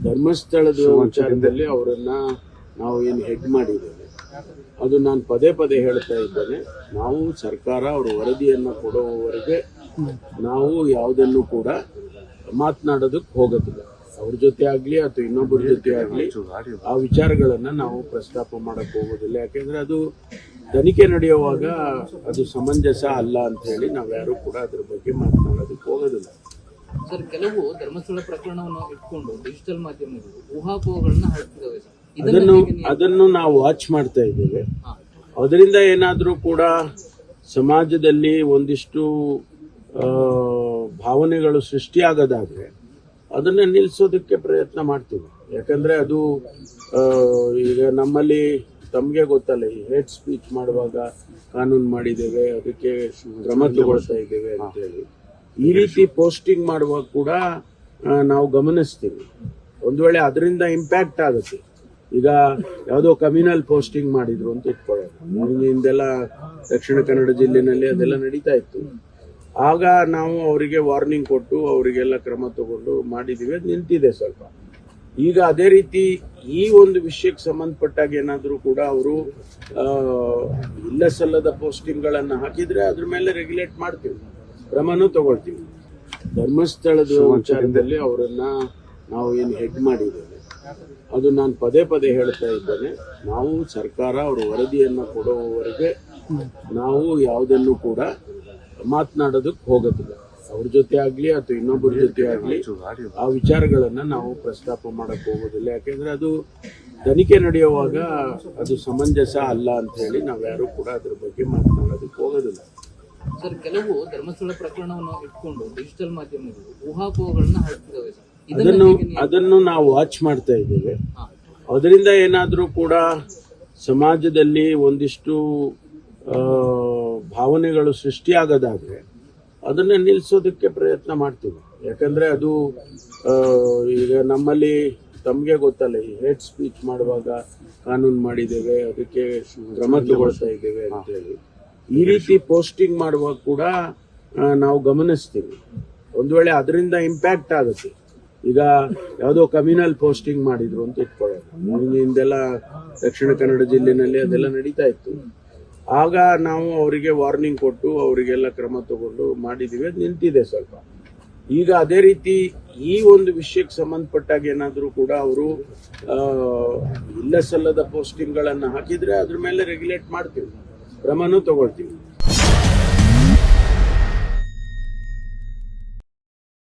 ಧರ್ಮಸ್ಥಳದ ವಿಚಾರದಲ್ಲಿ ಅವರನ್ನ ನಾವು ಏನು ಹೆಡ್ ಮಾಡಿದ್ದೇವೆ ಅದು ನಾನು ಪದೇ ಪದೇ ಹೇಳ್ತಾ ಇದ್ದೇನೆ. ನಾವು ಸರ್ಕಾರ ಅವರು ವರದಿಯನ್ನು ಕೊಡುವವರೆಗೆ ನಾವು ಯಾವುದನ್ನು ಕೂಡ ಮಾತನಾಡೋದಕ್ಕೆ ಹೋಗೋದಿಲ್ಲ. ಅವ್ರ ಜೊತೆ ಆಗಲಿ ಅಥವಾ ಇನ್ನೊಬ್ಬರ ಜೊತೆ ಆಗಲಿ ಆ ವಿಚಾರಗಳನ್ನು ನಾವು ಪ್ರಸ್ತಾಪ ಮಾಡಕ್ಕೆ ಹೋಗೋದಿಲ್ಲ. ಯಾಕೆಂದ್ರೆ ಅದು ತನಿಖೆ ನಡೆಯುವಾಗ ಅದು ಸಮಂಜಸ ಅಲ್ಲ ಅಂತ ಹೇಳಿ ನಾವ್ಯಾರು ಕೂಡ ಅದ್ರ ಬಗ್ಗೆ ಮಾತನಾಡೋದಕ್ಕೆ ಹೋಗೋದಿಲ್ಲ. ಸರ್, ಕೆಲವು ಧರ್ಮಸ್ಥಳ ಪ್ರಕರಣವನ್ನು ಇಟ್ಕೊಂಡು ಡಿಜಿಟಲ್ ಮಾಧ್ಯಮಗಳು ಊಹಾಪೋಹಗಳನ್ನ ಹರಡ್ತಿದ್ದಾವೆ. ಅದನ್ನು ನಾವು ವಾಚ್ ಮಾಡ್ತಾ ಇದ್ದೇವೆ. ಅದರಿಂದ ಏನಾದರೂ ಕೂಡ ಸಮಾಜದಲ್ಲಿ ಒಂದಿಷ್ಟು ಭಾವನೆಗಳು ಸೃಷ್ಟಿಯಾಗದಾದ್ರೆ ಅದನ್ನ ನಿಲ್ಲಿಸೋದಕ್ಕೆ ಪ್ರಯತ್ನ ಮಾಡ್ತೀವಿ. ಯಾಕಂದ್ರೆ ಅದು ಈಗ ನಮ್ಮಲ್ಲಿ ತಮಗೆ ಗೊತ್ತಲ್ಲ, ಈ ಹೇಟ್ ಸ್ಪೀಚ್ ಮಾಡುವಾಗ ಕಾನೂನು ಮಾಡಿದ್ದೇವೆ, ಅದಕ್ಕೆ ಕ್ರಮ ತಗೊಳ್ತಾ ಇದ್ದೇವೆ ಅಂತ ಹೇಳಿ. ಈ ರೀತಿ ಪೋಸ್ಟಿಂಗ್ ಮಾಡುವಾಗ ಕೂಡ ನಾವು ಗಮನಿಸ್ತೀವಿ. ಒಂದು ವೇಳೆ ಅದರಿಂದ ಇಂಪ್ಯಾಕ್ಟ್ ಆಗುತ್ತೆ. ಈಗ ಯಾವುದೋ ಕಮ್ಯುನಲ್ ಪೋಸ್ಟಿಂಗ್ ಮಾಡಿದ್ರು ಅಂತ ಇಟ್ಕೊಳ್ಳೋದು, ಹಿಂದೆಲ್ಲ ದಕ್ಷಿಣ ಕನ್ನಡ ಜಿಲ್ಲೆನಲ್ಲಿ ಅದೆಲ್ಲ ನಡೀತಾ ಇತ್ತು. ಆಗ ನಾವು ಅವರಿಗೆ ವಾರ್ನಿಂಗ್ ಕೊಟ್ಟು ಅವರಿಗೆಲ್ಲ ಕ್ರಮ ತಗೊಂಡು ಮಾಡಿದೀವಿ, ಅದು ನಿಂತಿದೆ ಸ್ವಲ್ಪ. ಈಗ ಅದೇ ರೀತಿ ಈ ಒಂದು ವಿಷಯಕ್ಕೆ ಸಂಬಂಧಪಟ್ಟಾಗ ಏನಾದರೂ ಕೂಡ ಅವರು ಇಲ್ಲ ಸಲ್ಲದ ಪೋಸ್ಟಿಂಗ್ಗಳನ್ನು ಹಾಕಿದ್ರೆ ಅದ್ರ ಮೇಲೆ ರೆಗ್ಯುಲೇಟ್ ಮಾಡ್ತೀವಿ, ಕ್ರಮನೂ ತಗೊಳ್ತೀವಿ. ಧರ್ಮಸ್ಥಳದ ವಿಚಾರದಲ್ಲಿ ಅವರನ್ನ ನಾವು ಏನು ಹೆಡ್ ಮಾಡಿದ್ದೇವೆ ಅದು ನಾನು ಪದೇ ಪದೇ ಹೇಳ್ತಾ ಇದ್ದೇನೆ. ನಾವು ಸರ್ಕಾರ ಅವರು ವರದಿಯನ್ನು ಕೊಡುವವರೆಗೆ ನಾವು ಯಾವುದನ್ನು ಕೂಡ ಮಾತನಾಡೋದಕ್ಕೆ ಹೋಗೋದಿಲ್ಲ. ಅವ್ರ ಜೊತೆ ಆಗಲಿ ಅಥವಾ ಇನ್ನೊಬ್ಬರ ಜೊತೆ ಆಗಲಿ ಆ ವಿಚಾರಗಳನ್ನ ನಾವು ಪ್ರಸ್ತಾಪ ಮಾಡಕ್ಕೆ ಹೋಗೋದಿಲ್ಲ. ಯಾಕೆಂದ್ರೆ ಅದು ತನಿಖೆ ನಡೆಯುವಾಗ ಅದು ಸಮಂಜಸ ಅಲ್ಲ ಅಂತ ಹೇಳಿ ನಾವ್ಯಾರು ಕೂಡ ಅದ್ರ ಬಗ್ಗೆ ಮಾತನಾಡೋದಕ್ಕೆ ಹೋಗೋದಿಲ್ಲ. ಸರ್, ಕೆಲವು ಧರ್ಮಸ್ಥಳ ಪ್ರಕರಣವನ್ನು ಇಟ್ಕೊಂಡು ಡಿಜಿಟಲ್ ಮಾಧ್ಯಮಗಳು ಊಹಾಪೋಹಗಳನ್ನ ಹರಡ್ತಿದ್ದಾವೆ. ಅದನ್ನು ನಾವು ವಾಚ್ ಮಾಡ್ತಾ ಇದ್ದೇವೆ. ಅದರಿಂದ ಏನಾದರೂ ಕೂಡ ಸಮಾಜದಲ್ಲಿ ಒಂದಿಷ್ಟು ಭಾವನೆಗಳು ಸೃಷ್ಟಿಯಾಗದಾದ್ರೆ ಅದನ್ನ ನಿಲ್ಲಿಸೋದಕ್ಕೆ ಪ್ರಯತ್ನ ಮಾಡ್ತೀವಿ. ಯಾಕಂದ್ರೆ ಅದು ಈಗ ನಮ್ಮಲ್ಲಿ ತಮಗೆ ಗೊತ್ತಲ್ಲ, ಈ ಹೇಟ್ ಸ್ಪೀಚ್ ಮಾಡುವಾಗ ಕಾನೂನು ಮಾಡಿದ್ದೇವೆ, ಅದಕ್ಕೆ ಕ್ರಮ ತಗೊಳ್ತಾ ಇದ್ದೇವೆ ಅಂತ ಹೇಳಿ. ಈ ರೀತಿ ಪೋಸ್ಟಿಂಗ್ ಮಾಡುವಾಗ ಕೂಡ ನಾವು ಗಮನಿಸ್ತೀವಿ. ಒಂದು ವೇಳೆ ಅದರಿಂದ ಇಂಪ್ಯಾಕ್ಟ್ ಆಗುತ್ತೆ. ಈಗ ಯಾವುದೋ ಕಮ್ಯುನಲ್ ಪೋಸ್ಟಿಂಗ್ ಮಾಡಿದ್ರು ಅಂತ ಇಟ್ಕೊಳ್ಳೋದು, ಹಿಂದೆಲ್ಲ ದಕ್ಷಿಣ ಕನ್ನಡ ಜಿಲ್ಲೆನಲ್ಲಿ ಅದೆಲ್ಲ ನಡೀತಾ ಇತ್ತು. ಆಗ ನಾವು ಅವರಿಗೆ ವಾರ್ನಿಂಗ್ ಕೊಟ್ಟು ಅವರಿಗೆಲ್ಲ ಕ್ರಮ ತಗೊಂಡು ಮಾಡಿದೀವಿ, ಅದು ನಿಂತಿದೆ ಸ್ವಲ್ಪ. ಈಗ ಅದೇ ರೀತಿ ಈ ಒಂದು ವಿಷಯಕ್ಕೆ ಸಂಬಂಧಪಟ್ಟಾಗ ಏನಾದರೂ ಕೂಡ ಅವರು ಇಲ್ಲ ಸಲ್ಲದ ಪೋಸ್ಟಿಂಗ್ಗಳನ್ನು ಹಾಕಿದ್ರೆ ಅದ್ರ ಮೇಲೆ ರೆಗ್ಯುಲೇಟ್ ಮಾಡ್ತೀವಿ, ಕ್ರಮನೂ ತಗೊಳ್ತೀವಿ.